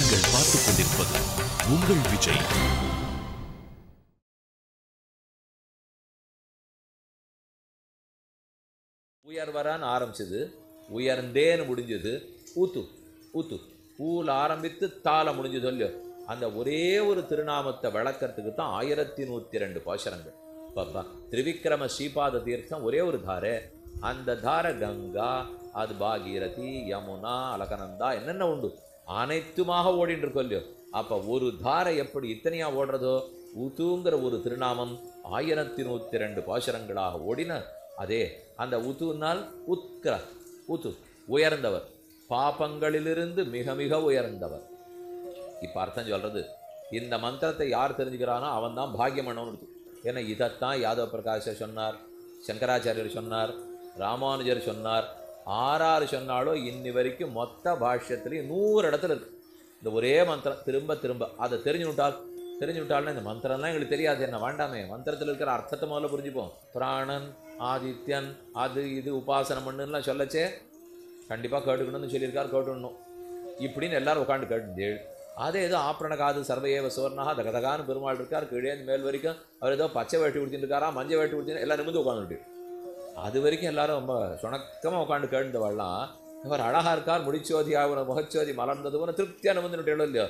நீங்கள் பார்த்துக் கொண்டிருப்பது உங்கள் விஜய். உயர்வரான்னு ஆரம்பிச்சது, உயர்ந்தேன்னு முடிஞ்சது, ஊத்து ஊத்து ஊல ஆரம்பித்து தாள முடிஞ்சது இல்லையோ. அந்த ஒரே ஒரு திருநாமத்தை விளக்கறதுக்கு தான் 1102 பாசுரங்கள். பாப்பா திரிவிக்ரம ஸ்ரீபாத தீர்த்தம் ஒரே ஒரு தாரை. அந்த தாரை கங்கா, அது பாகீரதி, யமுனா, அலகநந்தா, என்னென்ன உண்டு அனைத்துமாக ஓடிட்டு இருக்கோம் இல்லையோ. அப்போ ஒரு தாரை எப்படி இத்தனையா ஓடுறதோ, ஊத்துங்கிற ஒரு திருநாமம் 1102 பாசுரங்களாக ஓடின. அதே அந்த உத்துனால் உத்கிர, உத்து உயர்ந்தவர், பாபங்களிலிருந்து மிக மிக உயர்ந்தவர். இப்போ அர்த்தம் சொல்றது, இந்த மந்திரத்தை யார் தெரிஞ்சுக்கிறானோ அவன் தான் பாக்கியமனவன். ஏன்னா இதைத்தான் யாதவ பிரகாஷர் சொன்னார், சங்கராச்சாரியர் சொன்னார், ராமானுஜர் சொன்னார். ஆறாறு சொன்னாலோ இன்னி வரைக்கும் மொத்த பாஷ்யத்துலேயும் 100 இடத்துல இருக்கு இந்த ஒரே மந்திரம். திரும்ப திரும்ப அதை தெரிஞ்சுவிட்டால்னா இந்த மந்திரம்லாம் எங்களுக்கு தெரியாது, என்ன வேண்டாமே, மந்திரத்தில் இருக்கிற அர்த்தத்தை முதல்ல புரிஞ்சுப்போம். பிராணன், ஆதித்யன், அது இது உபாசனம் பண்ணுலாம் சொல்லச்சே கண்டிப்பாக கேட்டுக்கணும்னு சொல்லியிருக்கார், கேட்டுடணும் இப்படின்னு எல்லாரும் உட்காந்து கேட்டுந்தேள். அதே ஏதோ ஆப்ரணகாது சர்வையேவ சுவர்ணா தகதகான்னு பெருமாள் இருக்கார், கீழே மேல் வரைக்கும் அவர் ஏதோ பச்சை வேட்டி கொடுத்துட்டு இருக்காரா, மஞ்சள் வேட்டி கொடுத்து எல்லாம் நிமிந்து உட்காந்துட்டு. அது வரைக்கும் எல்லாரும் ரொம்ப சுணக்கமாக உட்காந்து கேட்டுந்தவெல்லாம் இவர் அழகா இருக்கார், முடிச்சோதி ஆகுற முகச்சோதி மலர்ந்தது போன திருப்தியாக நிமிந்துட்டு இல்லையோ.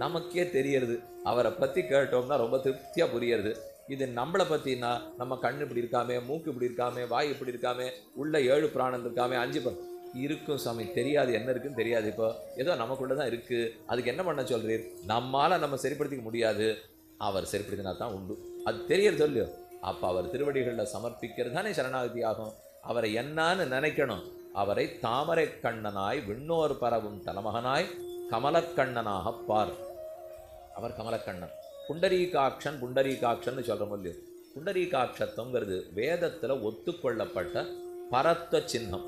நமக்கே தெரியறது, அவரை பற்றி கேட்டோம்னா ரொம்ப திருப்தியாக புரியறது. இது நம்மளை பற்றினா நம்ம கண் இப்படி இருக்காமே, மூக்கு இப்படி இருக்காமே, வாய் இப்படி இருக்காமே, உள்ள 7 பிராணம் இருக்காமே, 5 இருக்கும் சாமி, தெரியாது என்ன இருக்குன்னு தெரியாது. இப்போ ஏதோ நமக்குள்ள தான் இருக்குது, அதுக்கு என்ன பண்ண சொல்கிறீர்? நம்மால் நம்ம சரிப்படுத்திக்க முடியாது, அவர் சரிப்படுத்தினா தான் உண்டு, அது தெரியறது இல்லையோ. அப்போ அவர் திருவடிகளில் சமர்ப்பிக்கிறது தானே சரணாகதி ஆகும். அவரை என்னான்னு நினைக்கணும். அவரை தாமரை கண்ணனாய் விண்ணோர் பரவும் தலைமகனாய் கமலக்கண்ணனாக பார். அவர் கமலக்கண்ணன், புண்டரீகாட்சன். புண்டரீகாட்சன்னு சொல்கிறோம் இல்லையோ. புண்டரீகாட்சத்துவங்கிறது வேதத்தில் ஒத்துக்கொள்ளப்பட்ட பரத்வ சின்னம்.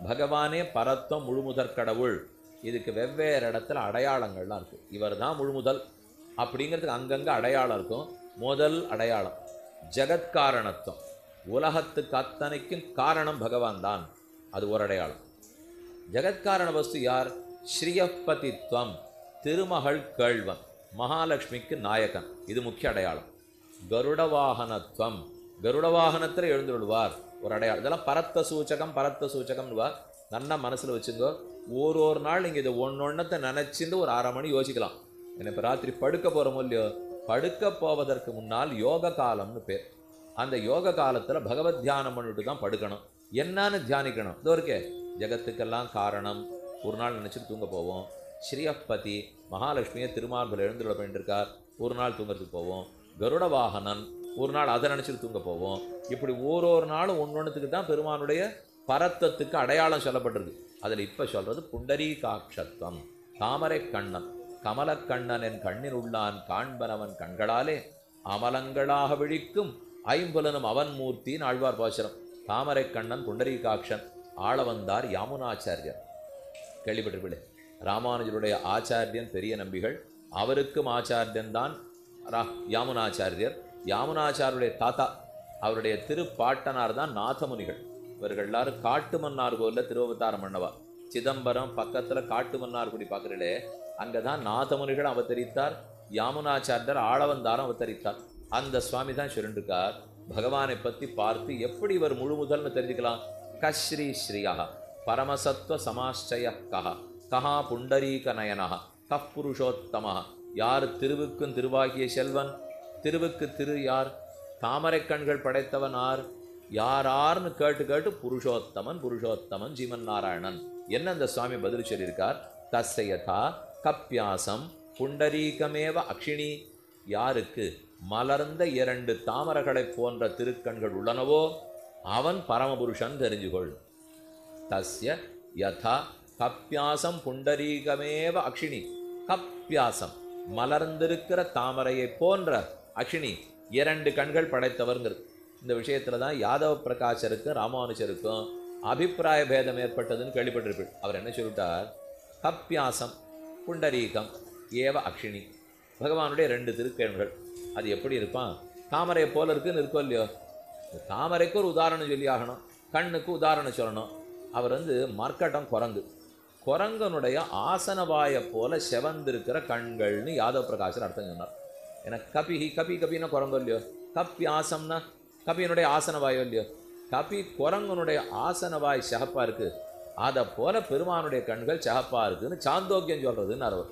பகவானே பரத்வம், முழுமுதற் கடவுள். இதுக்கு வெவ்வேறு இடத்துல அடையாளங்கள்லாம் இருக்குது. இவர் தான் முழுமுதல் அப்படிங்கிறதுக்கு அங்கங்கே அடையாளம் இருக்கும். முதல் அடையாளம் ஜெகத்காரணத்துவம், உலகத்துக்கு அத்தனைக்கும் காரணம் பகவான் தான், அது ஒரு அடையாளம். ஜெகத்காரண வஸ்து யார்? ஸ்ரீயப்பதித்வம், திருமகள் கேள்வன், மகாலட்சுமிக்கு நாயகன், இது முக்கிய அடையாளம். கருடவாகனத்துவம், கருடவாகனத்தில் எழுந்துள்ளுவார், ஒரு அடையாளம். இதெல்லாம் பரத்த சூச்சகம், பரத்த சூச்சகம்னுவார். நல்லா மனசில் வச்சுங்கோ. ஒரு நாள் நீங்கள் இதை ஒன்னொன்னத்தை நினச்சிட்டு ஒரு 1/2 மணி யோசிக்கலாம். என்ன இப்போ ராத்திரி படுக்க போகிறோமோ இல்லையோ, படுக்க போவதற்கு முன்னால் யோக காலம்னு பேர். அந்த யோக காலத்தில் பகவத் தியானம் பண்ணிட்டு தான் படுக்கணும். என்னன்னு தியானிக்கணும்? இதோ இருக்கே, ஜெகத்துக்கெல்லாம் காரணம் ஒரு நாள் நினச்சிட்டு தூங்க போவோம். ஸ்ரீயப்பதி மகாலட்சுமியை திருமார்பில் எழுந்துள்ள பண்ணிட்டுருக்கார், ஒரு நாள் தூங்கிறதுக்கு போவோம். கருட வாகனன் ஒரு நாள் அதை நினச்சிட்டு தூங்க போவோம். இப்படி ஒரு நாளும் ஒன்னொன்றுத்துக்கு தான் பெருமானுடைய பரத்தத்துக்கு அடையாளம் சொல்லப்பட்டிருக்கு. அதில் இப்போ சொல்கிறது புண்டரீகாட்சத்துவம், தாமரை கண்ணன், கமலக்கண்ணன் என் கண்ணில் உள்ளான் காண்பனவன் கண்களாலே அமலங்களாக விழிக்கும் ஐம்புலனும் அவன் மூர்த்தின்னு ஆழ்வார் பாசுரம். தாமரை கண்ணன் புண்டரீகாட்சன். ஆள வந்தார் யாமுனாச்சாரியர், கேள்விப்பட்டிருப்பில்லை? ராமானுஜருடைய ஆச்சாரியன் பெரிய நம்பிகள், அவருக்கும் ஆச்சாரியன் தான் யாமுனாச்சாரியர். யாமுனாச்சாரியருடைய தாத்தா, அவருடைய திருப்பாட்டனார் தான் நாதமுனிகள். இவர்கள் எல்லாரும் காட்டு மன்னார் கோயிலில் திருவவதாரம் பண்ணவா. சிதம்பரம் பக்கத்தில் காட்டு மன்னார் குடி பார்க்குறீங்களே, அங்கே தான் நாதமுனிகள் அவதரித்தார். யாமுனாச்சாரியர் ஆளவந்தாரம் அவதரித்தார். அந்த சுவாமி தான் சொல்லிருக்கார், பகவானை பற்றி பார்த்து எப்படி இவர் முழு முதல்னு தெரிஞ்சுக்கலாம். கஸ்ரீ ஸ்ரீயா பரமசத்வ சமாச்சய கஹா கஹா புண்டரீக நயனா கப் புருஷோத்தமா. யார் திருவுக்கும் திருவாகிய செல்வன்? திருவுக்கு திரு யார்? தாமரை கண்கள் படைத்தவன் யார்? யாரார்னு கேட்டு கேட்டு புருஷோத்தமன், புருஷோத்தமன் ஜீவன் நாராயணன் என்ன அந்த சுவாமி பதில் சொல்லியிருக்கார். தஸ்யதா கப்பியாசம் புண்டரீகமேவ அக்ஷிணி. யாருக்கு மலர்ந்த 2 தாமரைகளை போன்ற திருக்கண்கள் உள்ளனவோ அவன் பரமபுருஷன் தெரிஞ்சுகொள். தஸ்ய யதா கப்பியாசம் புண்டரீகமேவ அக்ஷிணி. கப்பியாசம் மலர்ந்திருக்கிற தாமரையை போன்ற அக்ஷினி 2 கண்கள் படைத்தவர்ங்கிறது. இந்த விஷயத்தில் தான் யாதவ பிரகாஷருக்கும் ராமானுஜருக்கும் அபிப்பிராய பேதம் ஏற்பட்டதுன்னு கேள்விப்பட்டிருப்பீள். அவர் என்ன சொல்லிட்டார்? கப்பியாசம் புண்டரீகம் ஏவ அக்ஷினி, பகவானுடைய 2 திருக்கண்கள். அது எப்படி இருப்பான்? தாமரையை போல இருக்குன்னு இருக்கோ இல்லையோ. தாமரைக்கு ஒரு உதாரணம் சொல்லி ஆகணும், கண்ணுக்கு உதாரணம் சொல்லணும். அவர் மர்க்கட்டம் குரங்கு, குரங்கனுடைய ஆசனவாயை போல செவந்திருக்கிற கண்கள்னு யாதவ பிரகாஷர் அர்த்தம் சொன்னார். ஏன்னா கபிஹி கபின்னா குரங்கு இல்லையோ, கப்பியாசம்னா கபியினுடைய ஆசனவாயோ இல்லையோ, கபி குரங்கனுடைய ஆசனவாய் சிகப்பா இருக்கு, அதை போல பெருமானுடைய கண்கள் சிகப்பா இருக்குன்னு சாந்தோக்கியம் சொல்றதுன்னு அவர்.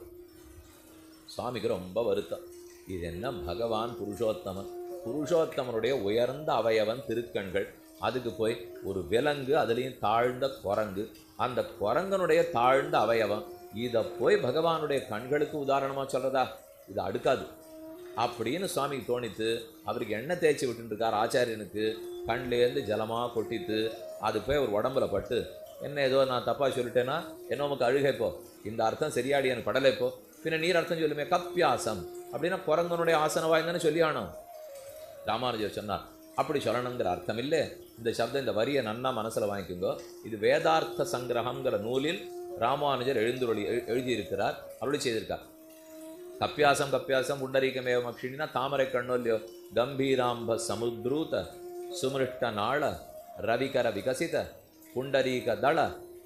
சுவாமிக்கு ரொம்ப வருத்தம். இது என்ன பகவான் புருஷோத்தமன், புருஷோத்தமனுடைய உயர்ந்த அவயவன் திருக்கண்கள், அதுக்கு போய் ஒரு விலங்கு, அதுலேயும் தாழ்ந்த குரங்கு, அந்த குரங்கனுடைய தாழ்ந்த அவயவம், இதை போய் பகவானுடைய கண்களுக்கு உதாரணமாக சொல்கிறதா? இது அடுக்காது அப்படின்னு சுவாமிக்கு தோணித்து அவருக்கு எண்ணெய் தேய்ச்சி விட்டுருக்கார் ஆச்சாரியனுக்கு. கண்லேருந்து ஜலமாக கொட்டித்து அது போய் ஒரு உடம்புல பட்டு, என்ன ஏதோ நான் தப்பாக சொல்லிட்டேன்னா என்ன உமக்கு அழுகைப்போ, இந்த அர்த்தம் சரியாடி எனக்கு படலைப்போ, பின்ன நீர் அர்த்தம் சொல்லுமே கப்பியாசம் அப்படின்னா குரங்கனுடைய ஆசனவாய்ந்தானே சொல்லி ஆனோம். ராமானுஜர் சொன்னார் அப்படி சொல்லணுங்கிற அர்த்தம் இல்லை. இந்த சப்தம், இந்த வரியை நன்னா மனசில் வாங்கிக்கோங்க. இது வேதார்த்த சங்கிரகங்கிற நூலில் ராமானுஜர் எழுதியிருக்கிறார், அருளி செய்திருக்கார். கப்பியாசம் கப்பியாசம் புண்டரீகமேவ மக்ஷினா தாமரை கண்ணோ இல்லையோ, கம்பீராம்ப சமுத்ரூத சுமிருஷ்ட நாள ரவிகர விகசித புண்டரீக தள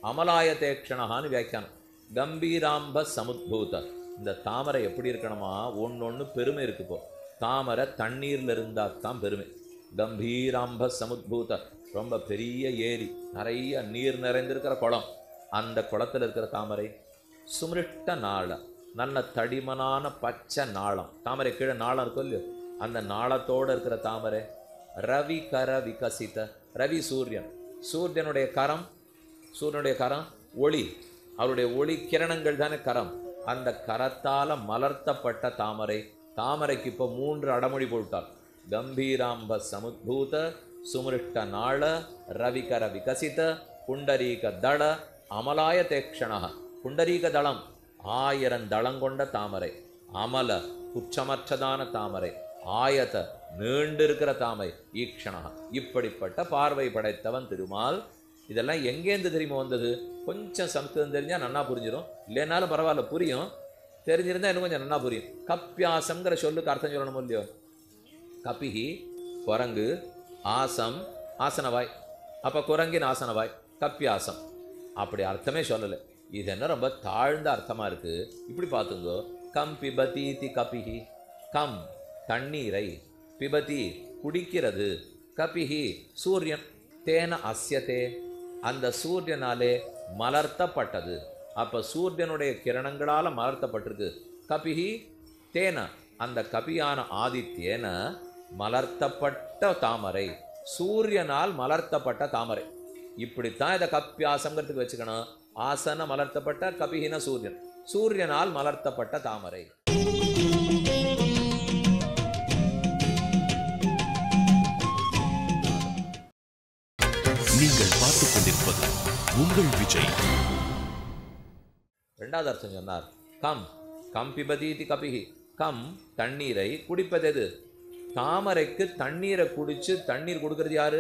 அமலாயதேக்ஷணஹான்னு வியாக்கியானம். கம்பீராம்ப சமுத்பூத, இந்த தாமரை எப்படி இருக்கணுமா, ஒன்று பெருமை இருக்குப்போ. தாமரை தண்ணீரில் இருந்தால் தான் பெருமை. கம்பீராம்ப சமுத்பூத, ரொம்ப பெரிய ஏரி, நிறைய நீர் நிறைந்திருக்கிற குளம், அந்த குளத்தில் இருக்கிற தாமரை. சுமிருஷ்ட நாள, நல்ல தடிமனான பச்சை நாளம், தாமரை கீழே நாளம் இருக்கும் இல்லையோ, அந்த நாளத்தோடு இருக்கிற தாமரை. ரவி கர விகசித, ரவி சூரியன், சூரியனுடைய கரம், சூரியனுடைய கரம் ஒளி, அவருடைய ஒளி கிரணங்கள் தானே கரம், அந்த கரத்தால் மலர்த்தப்பட்ட தாமரை. தாமரைக்கு இப்போ 3 அடமொழி போட்டார். கம்பீராம்ப சமுத்பூத சுமிருஷ்ட நாள ரவிகர விகசித புண்டரீக தள அமலாய தேக்ஷண. புண்டரீக தளம் 1000 தளங்கொண்ட தாமரை, அமல குற்றமற்றதான தாமரை, ஆயத நீண்டிருக்கிற தாமரை, ஈக்ஷணா இப்படிப்பட்ட பார்வை படைத்தவன் திருமால். இதெல்லாம் எங்கேருந்து தெரியுமா வந்தது? கொஞ்சம் சம்ஸ்கிருதம் தெரிஞ்சால் நன்னா புரிஞ்சிடும், இல்லைனாலும் பரவாயில்ல புரியும், தெரிஞ்சிருந்தா இன்னும் கொஞ்சம் நன்னா புரியும். கப்பியாசம்ங்கிற சொல்லுக்கு அர்த்தம் சொல்லணும் இல்லையோ, கபிஹி குரங்கு, ஆசம் ஆசனவாய், அப்போ குரங்கின் ஆசனவாய் கப்பியாசம், அப்படி அர்த்தமே சொல்லலை. இது என்ன ரொம்ப தாழ்ந்த அர்த்தமாக இருக்குது. இப்படி பார்த்துங்கோ, கம் பிபதி கபிஹி, கம் தண்ணீரை, பிபதி குடிக்கிறது, கபிஹி சூரியன், தேன அஸ்யத்தே அந்த சூரியனாலே மலர்த்தப்பட்டது. அப்போ சூரியனுடைய கிரணங்களால் மலர்த்தப்பட்டிருக்கு. கபிஹி தேன அந்த கபியான ஆதித்யேன மலர்த்தப்பட்ட தாமரை, சூரியனால் மலர்த்தப்பட்ட தாமரை. இப்படித்தான் இதை கப்பியாசங்கிறதுக்கு வச்சுக்கணும். ஆசன மலர்த்தப்பட்ட, கபிஹின சூரியன், சூரியனால் மலர்த்தப்பட்ட தாமரை. நீங்கள் பார்த்துக் கொண்டிருப்பது உங்கள் விஜய். ரெண்டாவது அர்த்தம் சொன்னார். கம் கம் பிபதீதி கபிஹி, கம் தண்ணீரை குடிப்பது எது? தாமரைக்கு தண்ணீரை குடிச்சு, தண்ணீர் கொடுக்கறது யாரு?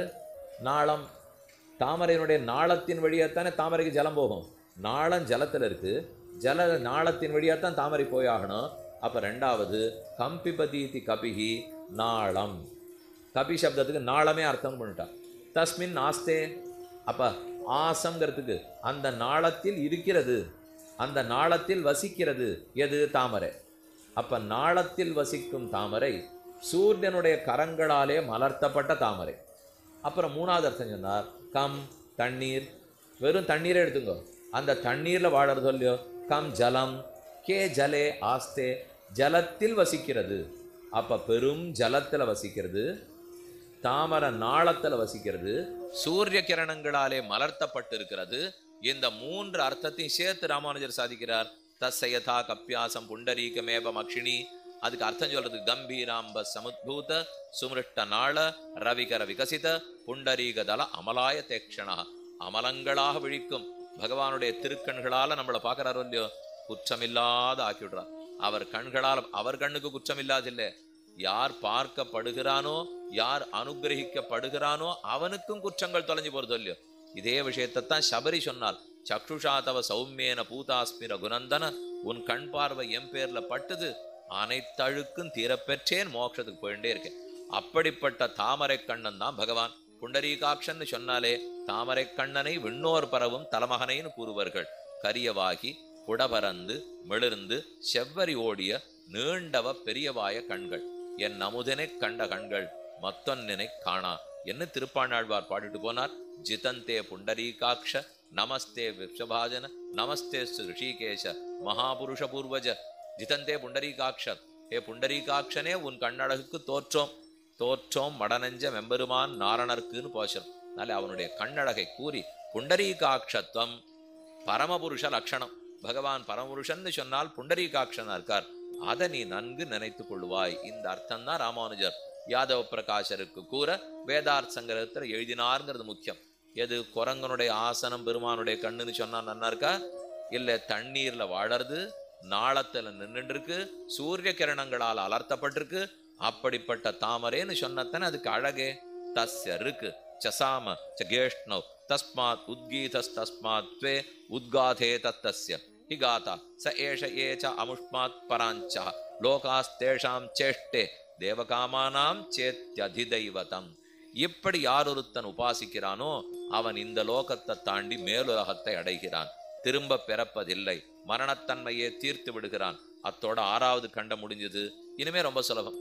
நாளம். தாமரையினுடைய நாளத்தின் வழியாகத்தானே தாமரைக்கு ஜலம் போகும். நாளம் ஜலத்தில் இருக்கு, ஜல நாளத்தின் வழியாகத்தான் தாமரை போயாகணும். அப்போ ரெண்டாவது கம் பிபதீதி கபிஹி நாளம். கபி சப்தத்துக்கு நாளமே அர்த்தம் பண்ணிட்டான். தஸ்மின் ஆஸ்தே, அப்போ ஆசங்கிறதுக்கு அந்த நாளத்தில் இருக்கிறது, அந்த நாளத்தில் வசிக்கிறது எது? தாமரை. அப்ப நாளத்தில் வசிக்கும் தாமரை சூரியனுடைய கரங்களாலே மலர்த்தப்பட்ட தாமரை. அப்புறம் மூணாவது அர்த்தம் சொன்னார். கம் தண்ணீர், வெறும் தண்ணீரை எடுத்துங்கோ, அந்த தண்ணீரில் வாழறது இல்லையோ. கம் ஜலம், கே ஜலே ஆஸ்தே ஜலத்தில் வசிக்கிறது. அப்ப பெரும் ஜலத்தில் வசிக்கிறது, தாமரை நாளத்தில் வசிக்கிறது, சூரிய கிரணங்களாலே மலர்த்தப்பட்டிருக்கிறது. இந்த 3 அர்த்தத்தையும் சேர்த்து ராமானுஜர் சாதிக்கிறார். தஸ்ஸயதா கப்பியாசம் புண்டரீகமேவ மக்ஷினி, அதுக்கு அர்த்தம் சொல்றது கம்பீராம்ப சமுத்பூத சுமிருஷ்ட நாள ரவிகர விகசித புண்டரீக தல அமலாய தேக்ஷணா. அமலங்களாக விழிக்கும் பகவானுடைய திருக்கண்களால நம்மளை பார்க்கறாரோ இல்லையோ, குற்றமில்லாத ஆக்கிவிடுறார். அவர் கண்களால், அவர் கண்ணுக்கு குற்றமில்லாதில்லை. யார் பார்க்கப்படுகிறானோ, யார் அனுகிரகிக்கப்படுகிறானோ அவனுக்கும் குற்றங்கள் தொலைஞ்சு போறதோ இல்லையோ. இதே விஷயத்தான் சபரி சொன்னால். சக்ஷுஷா தவ சௌமியன பூதாஸ்மிர குணந்தன, உன் கண் பார்வை என் பேர்ல பட்டுது, அனைத்தழுக்கும் தீரப்பெற்றேன், மோட்சத்துக்கு போயிட்டே இருக்கேன். அப்படிப்பட்ட தாமரை கண்ணன் தான் பகவான். புண்டரீகாட்சன்னு சொன்னாலே தாமரை கண்ணனை விண்ணோர் பரவும் தலமகனைன்னு கூறுவார்கள். கரியவாகி புடபரந்து மிளிர்ந்து செவ்வரி ஓடிய நீண்டவ பெரியவாய கண்கள், என் அமுதனை கண்ட கண்கள் மத்தொன்னினை காணா என்ன திருப்பாணாழ்வார் பாடிட்டு போனார். ஜிதந்தே புண்டரீகாட்ச நமஸ்தே விஸ்வபாஜன நமஸ்தே ரிஷிகேஷ மகாபுருஷ பூர்வஜ. ஜிதந்தே புண்டரீகாட்ச, ஏ புண்டரீகாட்சனே உன் கண்ணழகுக்கு தோற்றோம் மடனஞ்ச மெம்பெருமான் நாரணர்க்குன்னு போஷம். அதனால அவனுடைய கண்ணழகை கூறி புண்டரீகாட்சத்துவம் பரமபுருஷ லட்சணம். பகவான் பரமபுருஷன் சொன்னால் புண்டரீகாட்சனா இருக்கார், அதை நீ நன்கு நினைத்து கொள்வாய். இந்த அர்த்தம் தான் ராமானுஜர் யாதவ பிரகாஷருக்கு கூற வேதார்த்த சங்கரத்தில் எழுதினார்ங்கிறது முக்கியம். எது குரங்கனுடைய ஆசனம் பெருமானுடைய கண்ணுன்னு சொன்னா நன்னா இருக்கா? இல்ல தண்ணீர்ல வாழறது, நாளத்துல நின்றுட்டு இருக்கு, சூரிய கிரணங்களால் அலர்த்தப்பட்டிருக்கு, அப்படிப்பட்ட தாமரேன்னு சொன்னத்தன அதுக்கு அழகே. தஸ்ய இருக்கு சசாம சேஷ்ணோ தஸ்மாத் உத்கீதஸ்தஸ்மாத் த்வே உத்காதே தத்தஸ்ய ஹிகாதா ச ஏஷ ஏச்ச அமுஷ்மாத் பராஞ்ச லோகாஸ்தேஷாம் சேஷ்டே தேவகாமானாம் சேத்யதிதைவதம். இப்படி யாரொருத்தன் உபாசிக்கிறானோ அவன் இந்த லோகத்தை தாண்டி மேலுலகத்தை அடைகிறான், திரும்ப பிறப்பதில்லை, மரணத்தன்மையே தீர்த்து விடுகிறான். அத்தோட 6வது கண்டம் முடிஞ்சது. இனிமே ரொம்ப சுலபம்.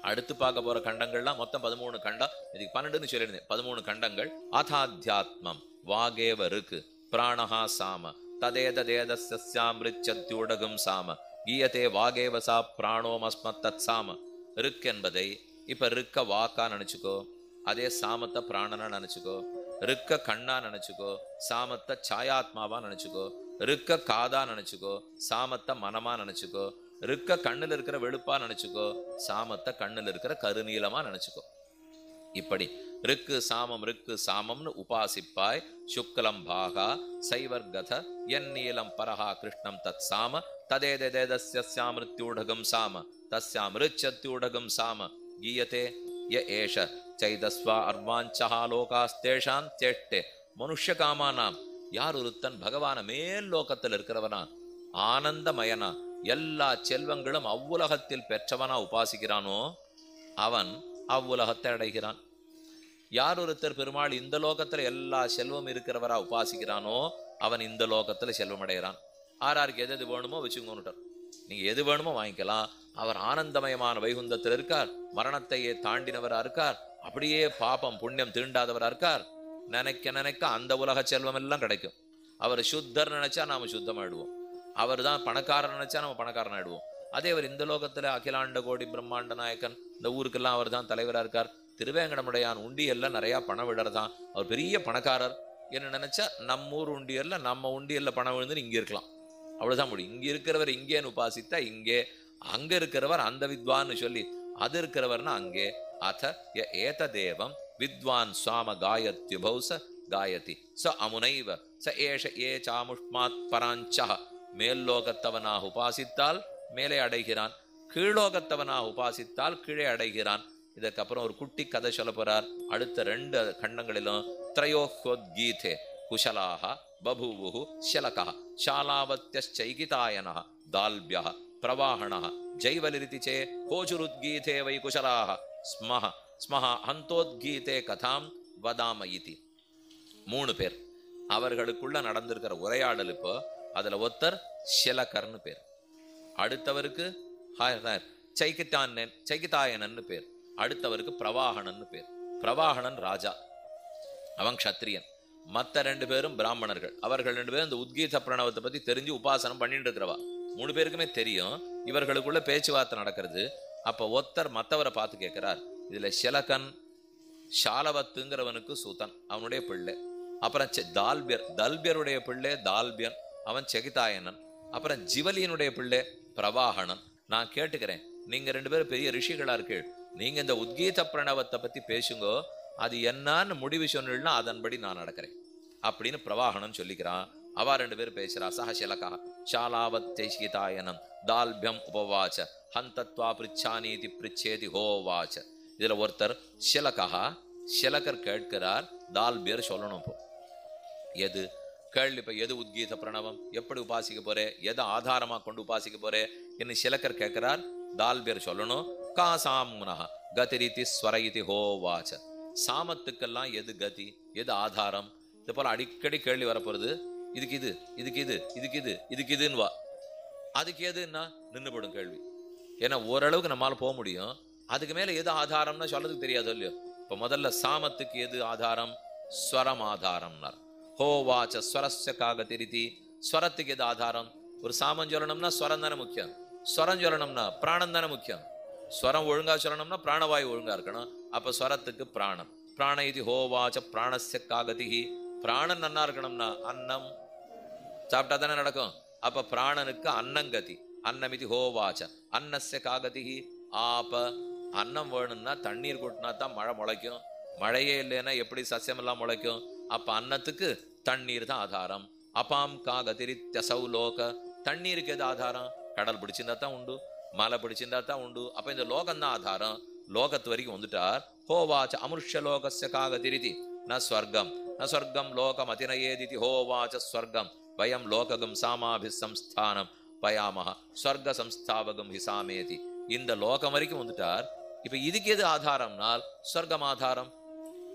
அடுத்து பார்க்க போற கண்டங்கள்லாம் மொத்தம் 13 கண்டம். இதுக்கு 12ன்னு சொல்லியிருந்தேன். 13 கண்டங்கள். அதாத்யாத்மம் வாகேவ இருக்கு பிராணஹா சாம ததேதேதஸ்யாமிருச்சத்யூடகம் சாம கீயத்தே வாகேவசா பிராணோமஸ்மத் தத் சாம. ரிக் என்பதை இப்ப ரிக்க வாக்கா நினைச்சுக்கோ, அதே சாமத்தை பிராணனா நினைச்சுக்கோ. ரிக்க கண்ணா நினைச்சுக்கோ, சாமத்தை சாயாத்மாவா நினைச்சுக்கோ. ரிக்க காதா நினைச்சுக்கோ, சாமத்தை மனமா நினைச்சுக்கோ. ரிக்க கண்ணுல இருக்கிற வெளுப்பா நினைச்சுக்கோ, சாமத்தை கண்ணுல இருக்கிற கருநீலமா நினைச்சுக்கோ. இப்படி ரிக்கு சாமம்னு உபாசிப்பாய். சுக்லம் பாகா சைவர்கத என் நீலம் பரஹா கிருஷ்ணம் தத் சாம ததேதேதஸ்யாமிருத்யூடகம் சாம தஸ்யாமிருச்சத்யூடகம் சாம கீயத்தே ய ஏஷ சைதஸ்வா அர்வாஞ்சஹா லோகாஸ்தேஷாம் சேஷ்டே. மனுஷ்ய காமானாம், யார் ஒருத்தன் பகவான மேல் லோகத்தில் இருக்கிறவனா, ஆனந்தமயனா, எல்லா செல்வங்களும் அவ்வுலகத்தில் பெற்றவனா உபாசிக்கிறானோ அவன் அவ்வுலகத்தை அடைகிறான். யார் ஒருத்தர் பெருமாள் இந்த லோகத்துல எல்லா செல்வம் இருக்கிறவரா உபாசிக்கிறானோ அவன் இந்த லோகத்துல செல்வம் அடைகிறான். ஆறாருக்கு எது வேணுமோ வச்சுக்கோன்னுட்டார். நீங்க எது வேணுமோ வாங்கிக்கலாம். அவர் ஆனந்தமயமான வைகுந்தத்தில் இருக்கார், மரணத்தையே தாண்டினவரா இருக்கார், அப்படியே பாபம் புண்ணியம் தீண்டாதவரா இருக்கார். நினைக்க அந்த உலக செல்வம் எல்லாம் கிடைக்கும். அவர் சுத்தர் நினைச்சா நாம சுத்தமாயிடுவோம். அவர் தான் பணக்காரன் நினைச்சா நம்ம பணக்காரன் ஆயிடுவோம். அதே அவர் இந்த லோகத்துல அகிலாண்ட கோடி பிரம்மாண்ட நாயக்கன், இந்த ஊருக்கெல்லாம் அவர் தான் தலைவரா இருக்கார். திருவேங்கடமுடையான் உண்டியல்ல நிறைய பணம் விடுறதான், அவர் பெரிய பணக்காரர் என்ன நினைச்சா நம்மூர் உண்டியல்ல நம்ம உண்டியல்ல பணம் விழுந்துன்னு இங்க இருக்கலாம். அவ்வளவுதான் முடியும். இங்க இருக்கிறவர் இங்கேன்னு உபாசித்தா இங்கே, அங்க இருக்கிறவர் அந்த வித்வான்னு சொல்லி அது இருக்கிறவர்னா அங்கே. அத ஏத தேவம் வித்வான் சுவாம காயத்யுபௌச காயதி ச அமுனைவ ச ஏஷ ஏ சாமுஷ்மாத் பராஞ்ச. மேல்லோகத்தவனாக உபாசித்தால் மேலே அடைகிறான், கீழோகத்தவனாக உபாசித்தால் கீழே அடைகிறான். இதற்கப்புறம் ஒரு குட்டி கதை சொல்ல போறார். அடுத்த 2 கண்டங்களிலும் திரையோகோத்கீதே குஷலாக பபூவு ஷலக ஷாலாவத்யைகிதாயன தால்பிய பிரவாஹண ஜைவலிரிதி சே கோஜுருத்கீதே வை குஷலாக ஸ்மஹ ஸ்மஹ ஹந்தோத்கீதே கதாம் வதாம இதி. 3 பேர் அவர்களுக்குள்ள நடந்திருக்கிற உரையாடல். இப்போ அதுல ஒருத்தர் ஷலகர்னு பேர், அடுத்தவருக்கு சைகிதாயனன்னு பேர், அடுத்தவருக்கு பிரவாகணன்னு பேர். பிரவாகணன் ராஜா, அவன் க்ஷத்ரியன். மற்ற 2 பேரும் பிராமணர்கள். அவர்கள் 2 பேரும் இந்த உத்கீத பிரணவத்தை பத்தி தெரிஞ்சு உபாசனம் பண்ணிட்டு இருக்கிறவா. 3 பேருக்குமே தெரியும் இவர்களுக்குள்ள பேச்சுவார்த்தை நடக்கிறது. அப்ப ஒருத்தர் மற்றவரை பார்த்து கேட்கிறார். இதுல ஷலகன் ஷாலவத்துங்கிறவனுக்கு சூதன், அவனுடைய பிள்ளை. அப்புறம் தல்பியருடைய பிள்ளை தால்பியன், அவன் செகிதாயனன். அப்புறம் ஜிவலியனுடைய பிள்ளை பிரவாகணன். நான் கேட்டுக்கிறேன், நீங்க 2 பேரும் பெரிய ரிஷிகளா இருக்கு, நீங்க இந்த உத்கீத பிரணவத்தை பத்தி பேசுங்கோ, அது என்னன்னு முடிவு சொன்னா அதன்படி நான் நடக்கிறேன் அப்படின்னு பிரவாகணன் சொல்லிக்கிறான். அவா 2 பேரும் பேசுறா. சஹ ஷலகா ஷாலாவத்யைகிதாயனம் தால்பியம் உபவாச்ச ஹந்தத்வா பிரிச்சானீதி பிரிச்சேதி ஹோவாச்ச. இதுல ஒருத்தர் ஷலகா, ஷலகர் கேட்கிறார், தால்பியர் சொல்லணும். இப்போ எது கேள்வி, இப்ப எது உத்கீத பிரணவம், எப்படி உபாசிக்க போறே, எதை ஆதாரமா கொண்டு உபாசிக்க போறே என்று ஷலகர் கேட்கிறார். தால்பியர் சொல்லணும். காசாமுனஹ கதிரிதி ஸ்வரயிதி ஹோவாச்ச. சாமத்துக்கெல்லாம் எது கதி, எது ஆதாரம், இது போல அடிக்கடி கேள்வி வரப்போறது. இதுக்கு இது, இதுக்கு இது, இதுக்கு இது, இதுக்கு இதுன்னு வா. அதுக்கு எதுன்னா நின்று போடும் கேள்வி. ஏன்னா ஓரளவுக்கு நம்மளால போக முடியும், அதுக்கு மேல எது ஆதாரம்னா சொல்றதுக்கு தெரியாது இல்லையோ. இப்ப முதல்ல சாமத்துக்கு எது ஆதாரம்? ஸ்வரம் ஆதாரம்னார். ஹோவாச்ச ஸ்வரஸ்ய காகதிரிதி. ஸ்வரத்துக்கு எது ஆதாரம்? ஒரு சாமம் சொல்லணும்னா ஸ்வரம் தானே முக்கியம், ஸ்வரம் சொல்லணும்னா பிராணம் தானே முக்கியம். ஸ்வரம் ஒழுங்கா சொல்லணும்னா பிராணவாயு ஒழுங்கா இருக்கணும். அப்ப ஸ்வரத்துக்கு பிராணம். பிராண இது ஹோவாச்ச பிராணஸ்ய காகதிஹி. பிராணன் நன்னா இருக்கணும்னா அன்னம் சாப்பிட்டா தானே நடக்கும். அப்ப பிராணனுக்கு அன்னங்கதி. அன்னம் இது ஹோவாச்ச அன்னஸ்ய காகதிஹி. ஆப. அன்னம் வேணும்னா தண்ணீர் கொட்டினா தான் மழை முளைக்கும். மழையே இல்லைன்னா எப்படி சசியம் எல்லாம் முளைக்கும்? அப்ப அன்னத்துக்கு தண்ணீர் தான் ஆதாரம். அபாம் காகதிரித்யசௌ லோக. தண்ணீருக்கு எது ஆதாரம்? கடல் பிடிச்சிருந்தா தான் உண்டு, மலை பிடிச்சிருந்தா தான் உண்டு. அப்ப இந்த லோகம் தான் ஆதாரம். லோகத்து வரைக்கும் வந்துட்டார். ஹோவாச்ச அமுஷ்ய லோகஸ்ய காகதிரிதி ந ஸ்வர்க்கம் ந ஸ்வர்க்கம் லோகம் அதினயேதிதி ஹோவாச்ச ஸ்வர்க்கம் வயம் லோககம் சாமாபிசம்ஸ்தானம் பயாமஹ ஸ்வர்க சம்ஸ்தாவகம் ஹிசாமேதி. இந்த லோகம் வரைக்கும் வந்துட்டார். இப்ப இதுக்கு எது ஆதாரம்னால் ஸ்வர்க்கம் ஆதாரம்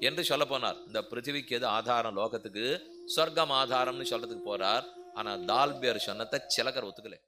என்று சொல்ல போனார். இந்த பிருத்திவிக்கு எது ஆதாரம் லோகத்துக்கு? சொர்க்கம் ஆதாரம்னு சொல்றதுக்கு போறார். ஆனா தால்பியர் சொன்னதை சிலகர் ஒத்துக்கல.